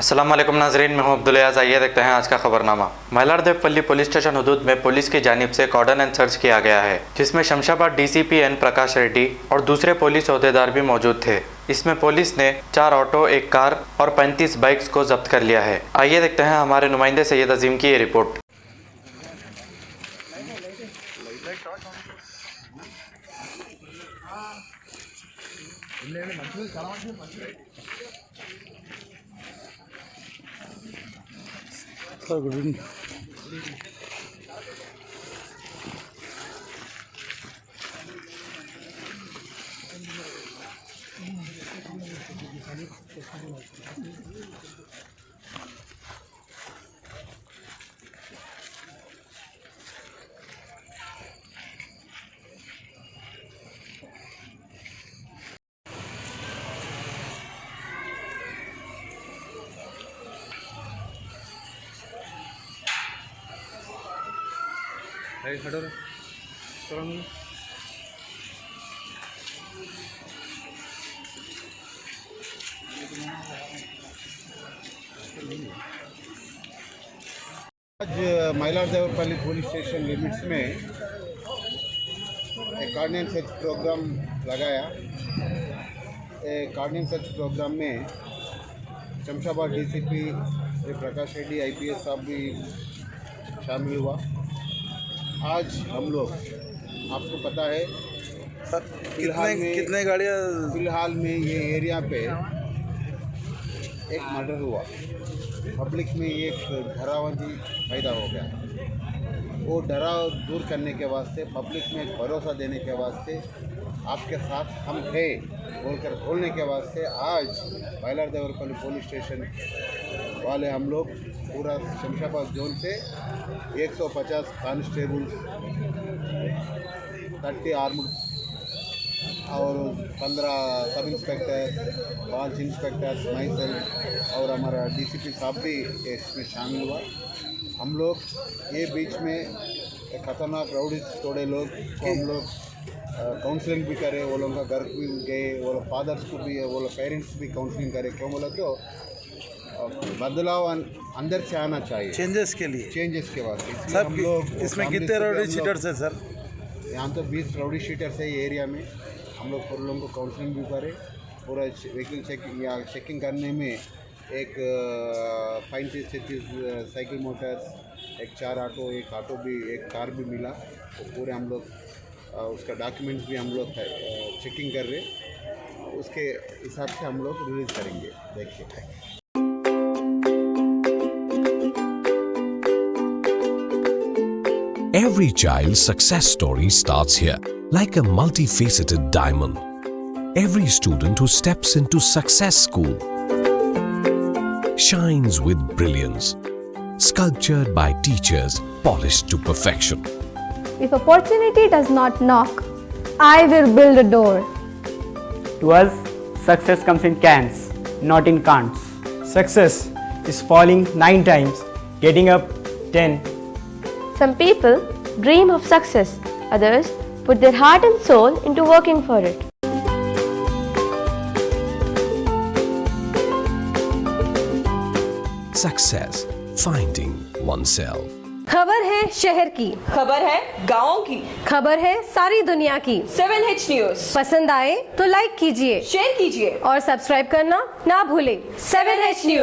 अस्सलाम वालेकुम नाजरीन, मैं हूं अब्दुल अयाज। आइए देखते हैं आज का खबरनामा। मल्हारदेवपल्ली पुलिस स्टेशन हदूद में पुलिस की जानिब से कॉर्डन एंड सर्च किया गया है, जिसमें शमशाबाद डीसीपी एन प्रकाश रेड्डी और दूसरे पुलिस ओहदेदार भी मौजूद थे। इसमें पुलिस ने 4 ऑटो, 1 कार और 35 बाइक्स को जब्त कर लिया है। आइए देखते हैं हमारे नुमाइंदे सैयद अजीम की ये रिपोर्ट। Good evening. आज मल्हारदेवपल्ली पुलिस स्टेशन लिमिट्स में एक कॉर्डिनेट सर्च प्रोग्राम लगाया। कॉर्डिनेट सर्च प्रोग्राम में शमशाबाद डीसीपी श्री प्रकाश रेड्डी IPS साहब भी शामिल हुआ। आज हम लोग, आपको पता है सर, कितने गाड़ियाँ फिलहाल में ये एरिया पे एक मर्डर हुआ, पब्लिक में एक डरावनी पैदा हो गया। वो डराव दूर करने के वास्ते, पब्लिक में एक भरोसा देने के वास्ते, आपके साथ हम हैं बोलकर बोलने के वास्ते आज मल्हारदेवपल्ली पुलिस स्टेशन वाले हम लोग पूरा शमशाबाद जोन से 150 कांस्टेबल्स, 30 आर्म्ड और 15 सब इंस्पेक्टर, 5 इंस्पेक्टर्स, माइसेल्फ और हमारा DCP साहब भी इसमें शामिल हुआ। हम लोग ये बीच में ख़तरनाक राउडी थोड़े लोग को हम लोग काउंसलिंग भी करे, वो लोगों का घर भी गए, वो लोग फादर्स को भी, वो लोग पेरेंट्स भी काउंसलिंग करे। क्यों बोला तो बदलाव अंदर से आना चाहिए, चेंजेस के लिए, चेंजेस के वास्ते। सर, हम लोग इसमें कितने राउडी शीटर्स हैं सर? यहाँ तो 20 राउडी शीटर्स है ये एरिया में। हम लोग पूरे लोगों को काउंसलिंग भी करें, पूरा व्हीकल चेकिंग या चेकिंग करने में एक 35-36 साइकिल मोटर्स, एक 4 ऑटो, एक ऑटो भी, एक कार भी मिला। तो पूरे हम लोग उसका डॉक्यूमेंट्स भी हम लोग चेकिंग कर रहे, उसके हिसाब से हम लोग रिलीज़ करेंगे। देखिए, Every child's success story starts here, like a multifaceted diamond. Every student who steps into Success School shines with brilliance, sculptured by teachers polished to perfection. If opportunity does not knock, I will build a door. To us, success comes in cans, not in can'ts. Success is falling 9 times, getting up 10. Some people dream of success, others put their heart and soul into working for it. Success, finding oneself. खबर है शहर की, खबर है गाँव की, खबर है सारी दुनिया की। 7H न्यूज़ पसंद आए तो लाइक कीजिए, शेयर कीजिए और सब्सक्राइब करना ना भूलें। 7H news.